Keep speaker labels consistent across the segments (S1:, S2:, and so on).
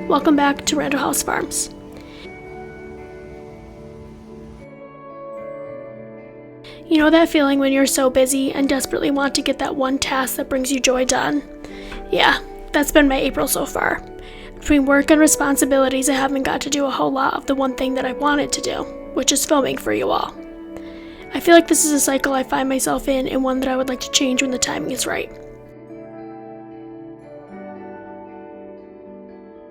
S1: Welcome back to Randall House Farms. You know that feeling when you're so busy and desperately want to get that one task that brings you joy done? Yeah, that's been my April so far. Between work and responsibilities, I haven't got to do a whole lot of the one thing that I wanted to do, which is filming for you all. I feel like this is a cycle I find myself in, and one that I would like to change when the timing is right.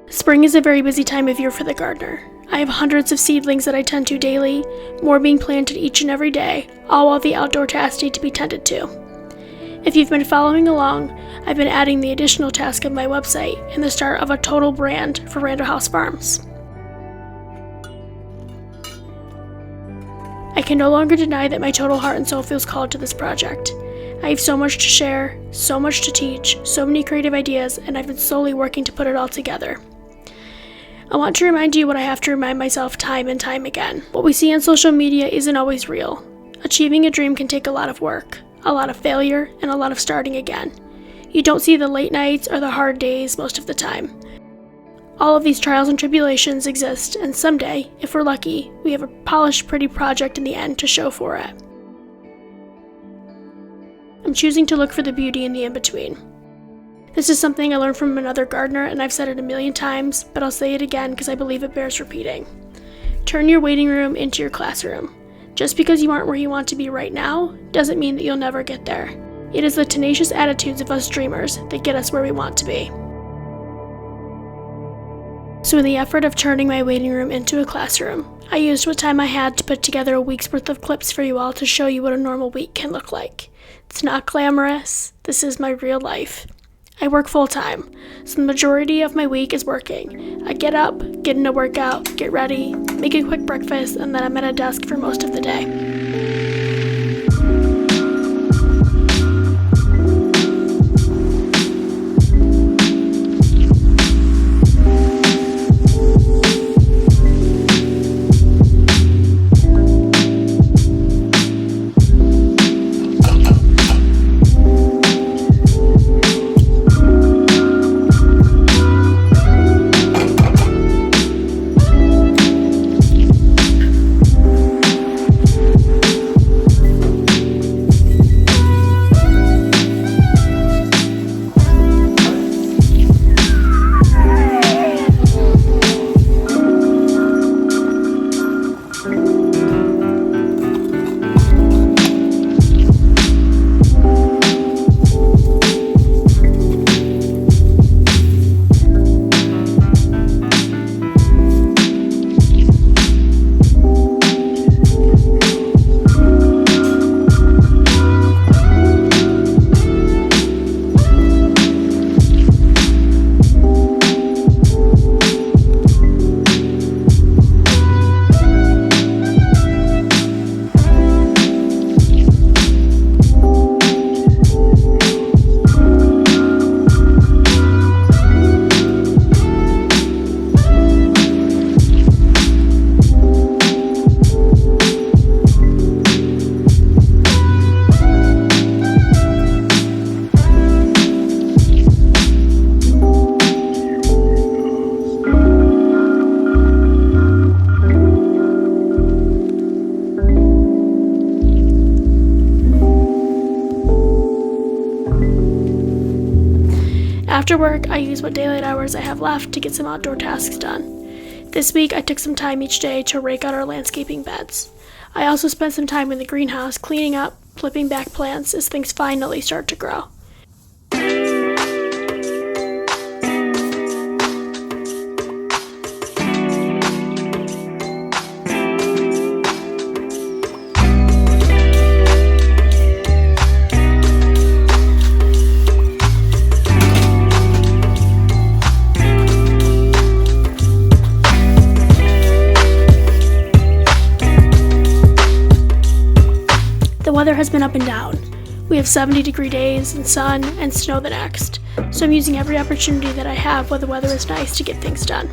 S1: Spring is a very busy time of year for the gardener. I have hundreds of seedlings that I tend to daily, more being planted each and every day, all while the outdoor tasks need to be tended to. If you've been following along, I've been adding the additional task of my website and the start of a total brand for Randall House Farms. I can no longer deny that my total heart and soul feels called to this project. I have so much to share, so much to teach, so many creative ideas, and I've been slowly working to put it all together. I want to remind you what I have to remind myself time and time again. What we see on social media isn't always real. Achieving a dream can take a lot of work, a lot of failure, and a lot of starting again. You don't see the late nights or the hard days most of the time. All of these trials and tribulations exist, and someday, if we're lucky, we have a polished, pretty project in the end to show for it. I'm choosing to look for the beauty in the in-between. This is something I learned from another gardener, and I've said it a million times, but I'll say it again because I believe it bears repeating. Turn your waiting room into your classroom. Just because you aren't where you want to be right now, doesn't mean that you'll never get there. It is the tenacious attitudes of us dreamers that get us where we want to be. So in the effort of turning my waiting room into a classroom, I used what time I had to put together a week's worth of clips for you all to show you what a normal week can look like. It's not glamorous. This is my real life. I work full-time, so the majority of my week is working. I get up, get in a workout, get ready, make a quick breakfast, and then I'm at a desk for most of the day. After work, I use what daylight hours I have left to get some outdoor tasks done. This week, I took some time each day to rake out our landscaping beds. I also spent some time in the greenhouse cleaning up, flipping back plants as things finally start to grow. The weather has been up and down. We have 70-degree days and sun and snow the next, so I'm using every opportunity that I have while the weather is nice to get things done.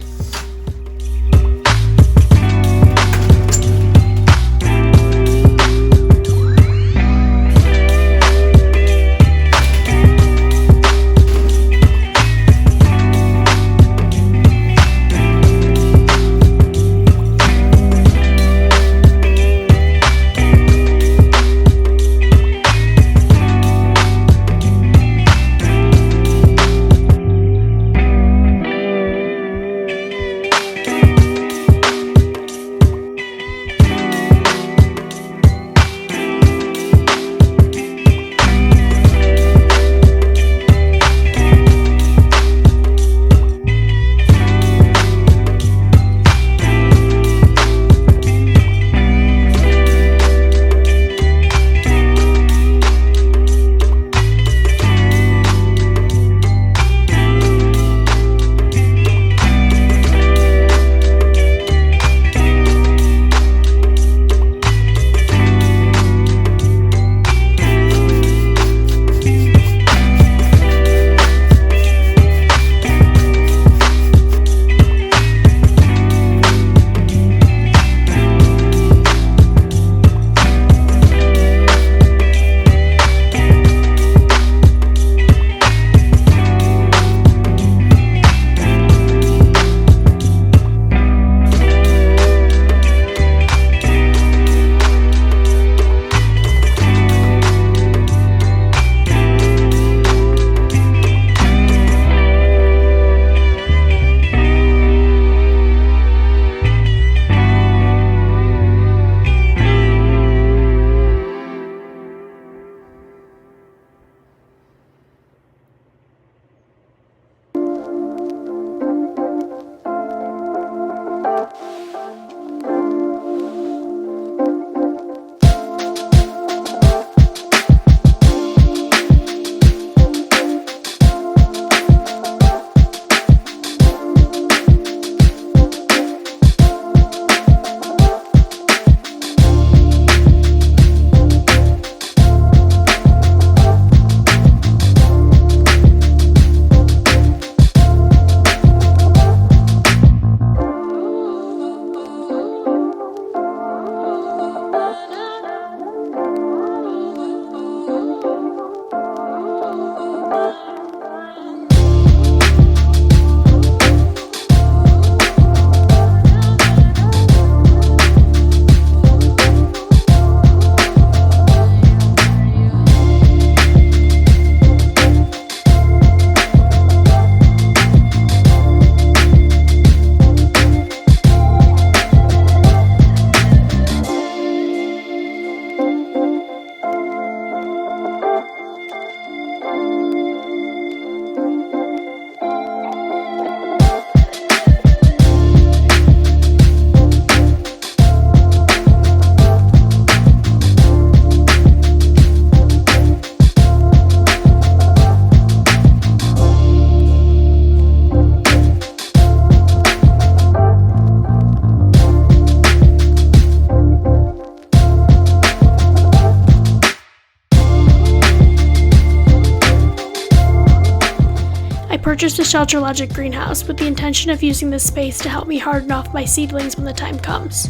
S1: purchased a Shelter Logic greenhouse with the intention of using this space to help me harden off my seedlings when the time comes.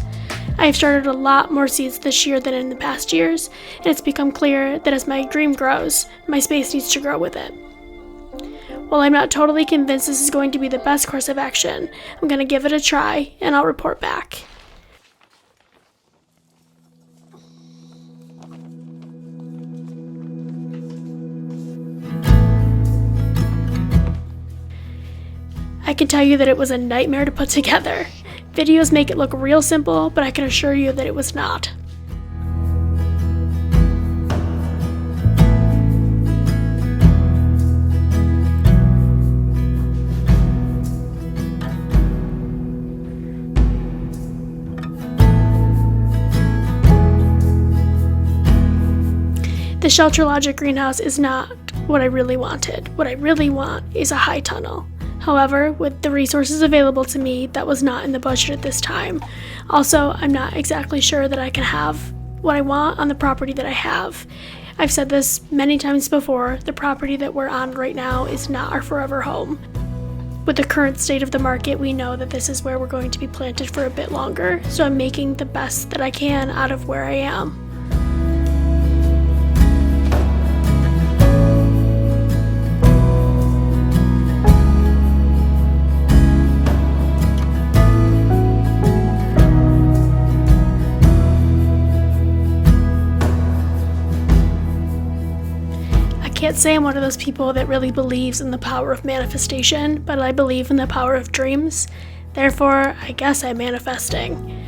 S1: I have started a lot more seeds this year than in the past years, and it's become clear that as my dream grows, my space needs to grow with it. While I'm not totally convinced this is going to be the best course of action, I'm going to give it a try, and I'll report back. I can tell you that it was a nightmare to put together. Videos make it look real simple, but I can assure you that it was not. The Shelter Logic greenhouse is not what I really wanted. What I really want is a high tunnel. However, with the resources available to me, that was not in the budget at this time. Also, I'm not exactly sure that I can have what I want on the property that I have. I've said this many times before, the property that we're on right now is not our forever home. With the current state of the market, we know that this is where we're going to be planted for a bit longer, so I'm making the best that I can out of where I am. I can't say I'm one of those people that really believes in the power of manifestation, but I believe in the power of dreams. Therefore, I guess I'm manifesting.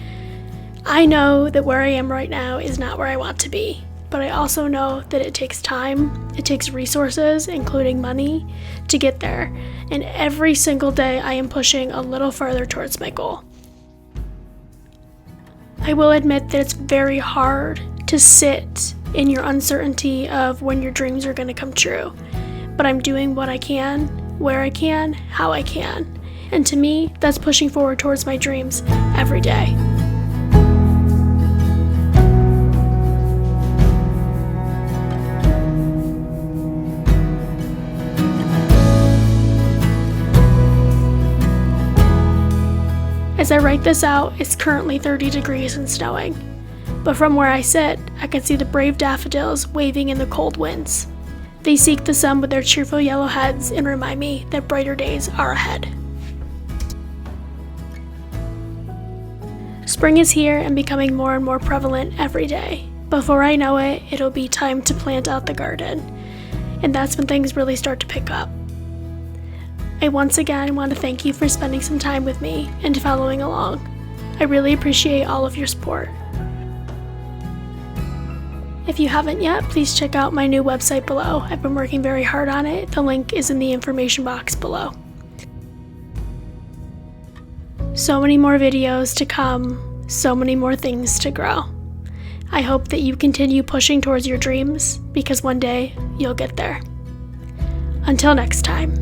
S1: I know that where I am right now is not where I want to be, but I also know that it takes time, it takes resources, including money, to get there, and every single day I am pushing a little farther towards my goal. I will admit that it's very hard to sit in your uncertainty of when your dreams are going to come true. But I'm doing what I can, where I can, how I can. And to me, that's pushing forward towards my dreams every day. As I write this out, it's currently 30 degrees and snowing. But from where I sit, I can see the brave daffodils waving in the cold winds. They seek the sun with their cheerful yellow heads and remind me that brighter days are ahead. Spring is here and becoming more and more prevalent every day. Before I know it, it'll be time to plant out the garden. And that's when things really start to pick up. I once again want to thank you for spending some time with me and following along. I really appreciate all of your support. If you haven't yet, please check out my new website below. I've been working very hard on it. The link is in the information box below. So many more videos to come, so many more things to grow. I hope that you continue pushing towards your dreams, because one day you'll get there. Until next time.